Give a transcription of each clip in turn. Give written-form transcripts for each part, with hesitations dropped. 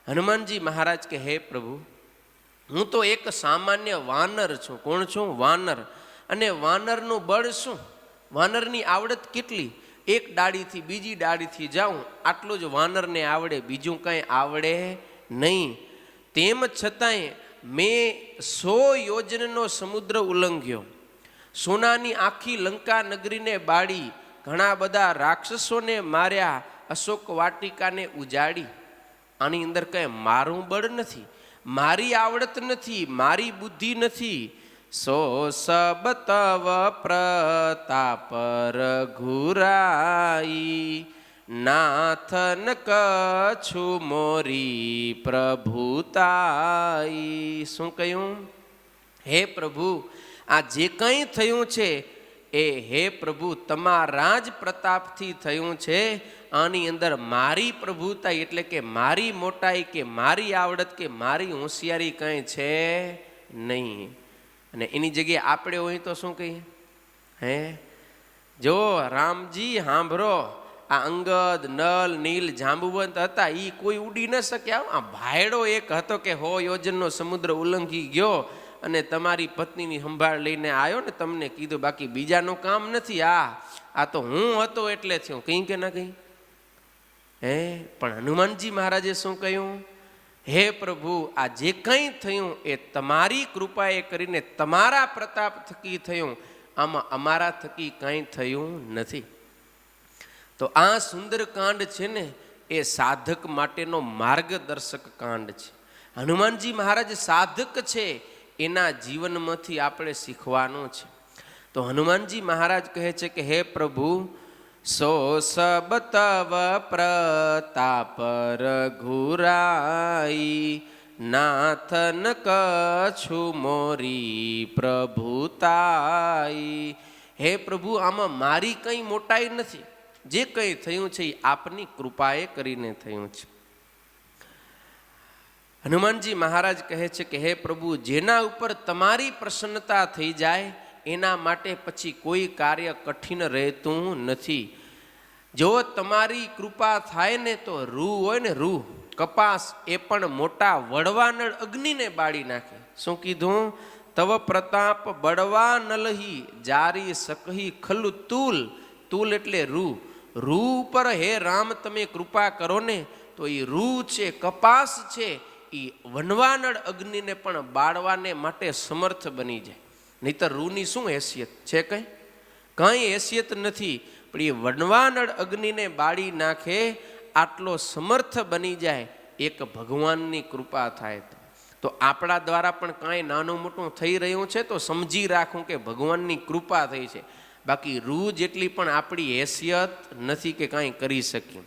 હનુમાનજી મહારાજ કે હે પ્રભુ, હું તો એક સામાન્ય વાનર છું. કોણ છું? વાનર. અને વાનરનું બળ શું? વાનરની આવડત કેટલી? એક ડાળીથી બીજી ડાળીથી જાઉં આટલું જ વાનરને આવડે, બીજું કંઈ આવડે નહીં. તેમ છતાંય મેં 100 યોજનનો સમુદ્ર ઉલ્લંઘ્યો, સોનાની આખી લંકા નગરીને બાળી, ઘણા બધા રાક્ષસોને માર્યા, અશોક વાટિકાને ઉજાડી. આની અંદર કંઈ મારું બળ નથી, મારી આવડત નથી, મારી બુદ્ધિ નથી. સો સબ તવ પ્રતાપ રઘુરાઈ, નાથ ન કછુ મોરી પ્રભુતાઈ. શું કહ્યું? હે પ્રભુ, આ જે કંઈ થયું છે એ હે પ્રભુ તમારા જ પ્રતાપથી થયું છે. આની અંદર મારી પ્રભુતા એટલે કે મારી મોટાઈ કે મારી આવડત કે મારી હોશિયારી કંઈ છે નહીં. અને એની જગ્યાએ આપણે હોય તો શું કહીએ? હે જો રામજી સાંભળો, આ અંગદ, નલ, નીલ, જાંબુવંત હતા, એ કોઈ ઉડી ન શક્યા. આ ભાયડો એક હતો કે 100 યોજનનો સમુદ્ર ઉલ્લંઘી ગયો અને તમારી પત્નીની સંભાળ લઈને આવ્યો ને, તમને કીધું, બાકી બીજાનું કામ નથી. આ તો હું હતો એટલે થયું. કંઈ કે ના કંઈ? હે પણ હનુમાનજી મહારાજે શું કહ્યું? હે પ્રભુ, આ જે કંઈ થયું એ તમારી કૃપાએ કરીને તમારા પ્રતાપ થકી થયું, આમાં અમારા થકી કંઈ થયું નથી. તો આ સુંદર કાંડ છે ને એ સાધક માટેનો માર્ગદર્શક કાંડ છે. હનુમાનજી મહારાજ સાધક છે, એના જીવનમાંથી આપણે શીખવાનું છે. તો હનુમાનજી મહારાજ કહે છે કે હે પ્રભુ, સો સબ તવ પ્રતાપ રઘુરાઈ, નાથ ન કછુ મોરી પ્રભુતાઈ. હે પ્રભુ, આમાં મારી કંઈ મોટાઈ નથી, જે કંઈ થયું છે એ આપની કૃપાએ કરીને થયું છે. હનુમાનજી મહારાજ કહે છે કે હે પ્રભુ, જેના ઉપર તમારી પ્રસન્નતા થઈ જાય એના માટે પછી કોઈ કાર્ય કઠિન રહેતું નથી. જો તમારી કૃપા થાય ને તો રૂ હોય ને, રૂ કપાસ, એ પણ મોટા વડવાનળ અગ્નિને બાળી નાખે. શું કીધું? તવ પ્રતાપ બળવા નલહી, જારી સકહી ખલુ તુલ. તુલ એટલે રૂ. રૂ ઉપર હે રામ તમે કૃપા કરો ને તો એ રૂ છે, કપાસ છે, એ વનવાનળ અગ્નિને પણ બાળવાને માટે સમર્થ બની જાય. નહીતર રૂની શું હેસિયત છે? કંઈ હેસિયત નથી. પણ એ વનવાનળ અગ્નિને બાળી નાખે આટલો સમર્થ બની જાય, એક ભગવાનની કૃપા થાય તો. આપણા દ્વારા પણ કાંઈ નાનું મોટું થઈ રહ્યું છે તો સમજી રાખું કે ભગવાનની કૃપા થઈ છે, બાકી રૂ જેટલી પણ આપણી હેસિયત નથી કે કાંઈ કરી શકીએ.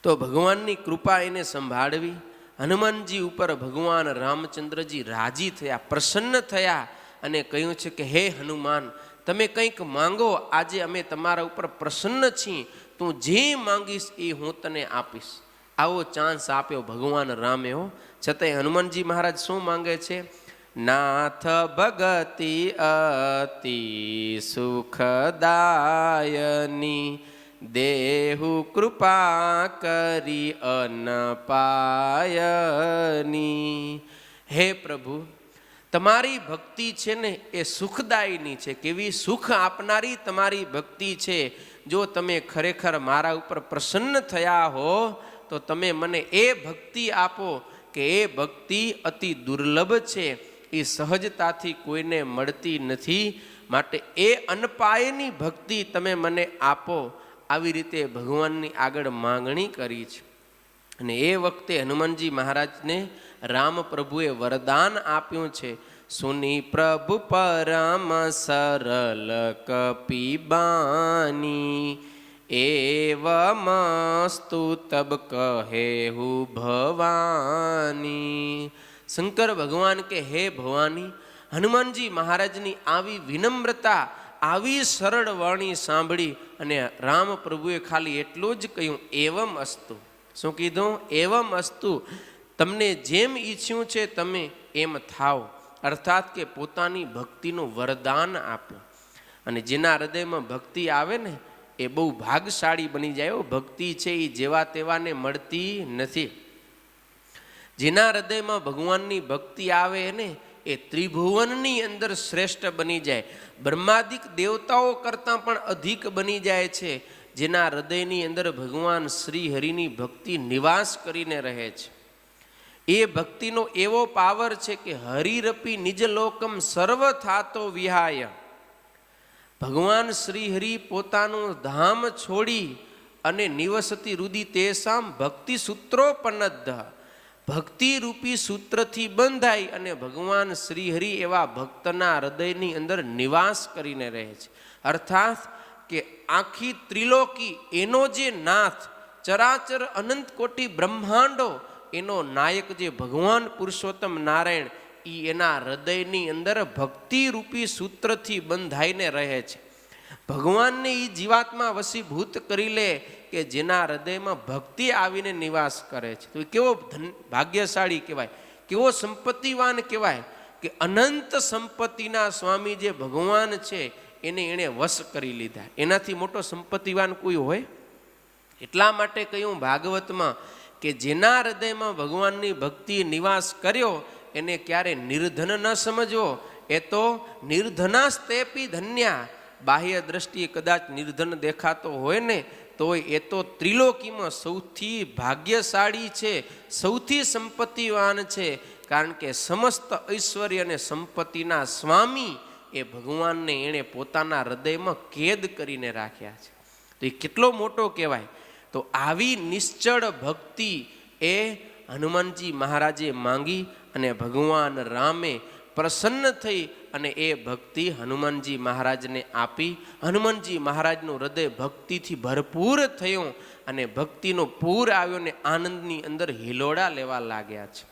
તો ભગવાનની કૃપા એને સંભાળવી. હનુમાનજી ઉપર ભગવાન રામચંદ્રજી રાજી થયા, પ્રસન્ન થયા અને કહ્યું છે કે હે હનુમાન, તમે કંઈક માંગો, આજે અમે તમારા ઉપર પ્રસન્ન છીએ, તું જે માંગીશ એ હું તને આપીશ. આવો ચાન્સ આપ્યો ભગવાન રામે. છતાંય હનુમાનજી મહારાજ શું માંગે છે? નાથ ભગતિ અતિ સુખદાયની, દેહુ કૃપા કરી અનપાયની. હે પ્રભુ, તમારી ભક્તિ છે ને એ સુખદાયીની છે. કેવી? સુખ આપનારી તમારી ભક્તિ છે. જો તમે ખરેખર મારા ઉપર પ્રસન્ન થયા હો તો તમે મને એ ભક્તિ આપો કે એ ભક્તિ અતિ દુર્લભ છે, એ સહજતાથી કોઈને મળતી નથી. માટે એ અનપાયની ભક્તિ તમે મને આપો. આવી રીતે ભગવાનની આગળ માંગણી કરી છે. અને એ વખતે હનુમાનજી મહારાજને રામ પ્રભુએ વરદાન આપ્યું છે. સુની પ્રભુ પરમ સરલ કપિબાની, એવમસ્તુ તબ કહેહુ ભવાની. શંકર ભગવાન કે હે ભવાની, હનુમાનજી મહારાજની આવી વિનમ્રતા, આવી સરળ વાણી સાંભળી અને રામ પ્રભુએ ખાલી એટલું જ કહ્યું, એવમ અસ્તુ. શું કીધું? એવમ અસ્તુ, તમને જેમ ઈચ્છ્યું છે તમે એમ થાવ. અર્થાત કે પોતાની ભક્તિનું વરદાન આપ્યું. અને જેના હૃદયમાં ભક્તિ આવે ને એ બહુ ભાગશાળી બની જાય. ભક્તિ છે એ જેવા તેવાને મળતી નથી. જેના હૃદયમાં ભગવાનની ભક્તિ આવે ને એ ત્રિભુવનની અંદર શ્રેષ્ઠ બની જાય, બ્રહ્માદિક દેવતાઓ કરતાં પણ અધિક બની જાય છે. જેના હૃદયની અંદર ભગવાન શ્રી હરિની ભક્તિ નિવાસ કરીને રહે છે. એ ભક્તિનો એવો પાવર છે કે હરિરપી નિજ લોકમ સર્વ થાતો વિહાય. ભગવાન શ્રી હરિ પોતાનું ધામ છોડી અને નિવસતી રુદિ તેસામ ભક્તિ સૂત્રોપનદ્ધ, ભક્તિ રૂપી સૂત્રથી બંધાય અને ભગવાન શ્રી હરિ એવા ભક્તના હૃદયની અંદર નિવાસ કરીને રહે છે. અર્થાત કે આખી ત્રિલોકી એનો જે નાથ, ચરાચર અનંત કોટી બ્રહ્માંડો એનો નાયક જે ભગવાન પુરુષોત્તમ નારાયણ, એ એના હૃદયની અંદર ભક્તિ રૂપી સૂત્રથી બંધાઈને રહે છે. ભગવાનને એ જીવાત્મા વશીભૂત કરી લે કે જેના હૃદયમાં ભક્તિ આવીને નિવાસ કરે છે. તો કેવો ભાગ્યશાળી કહેવાય, કેવો સંપત્તિવાન કહેવાય કે અનંત સંપત્તિના સ્વામી જે ભગવાન છે એને એણે વશ કરી લીધા. એનાથી મોટો સંપત્તિવાન કોઈ હોય? એટલા માટે કહ્યું ભાગવતમાં કે જેના હૃદયમાં ભગવાનની ભક્તિ નિવાસ કર્યો એને ક્યારે નિર્ધન ન સમજવો. એ તો નિર્ધનાસ્તેપી ધન્યા. બાહ્ય દ્રષ્ટિએ કદાચ નિર્ધન દેખાતો હોય ને તોય એ તો ત્રિલોકીમાં સૌથી ભાગ્યશાળી છે, સૌથી સંપત્તિવાન છે. કારણ કે સમસ્ત ઐશ્વર્ય અને સંપત્તિના સ્વામી એ ભગવાનને એણે પોતાના હૃદયમાં કેદ કરીને રાખ્યા છે. તો એ કેટલો મોટો કહેવાય. તો આવી નિશ્ચળ ભક્તિ એ હનુમાનજી મહારાજે માંગી અને ભગવાન રામે પ્રસન્ન થઈ અને એ ભક્તિ હનુમાનજી મહારાજને આપી. હનુમાનજી મહારાજનું હૃદય ભક્તિથી ભરપૂર થયું અને ભક્તિનો પૂર આવ્યો ને આનંદની અંદર હિલોડા લેવા લાગ્યા છે.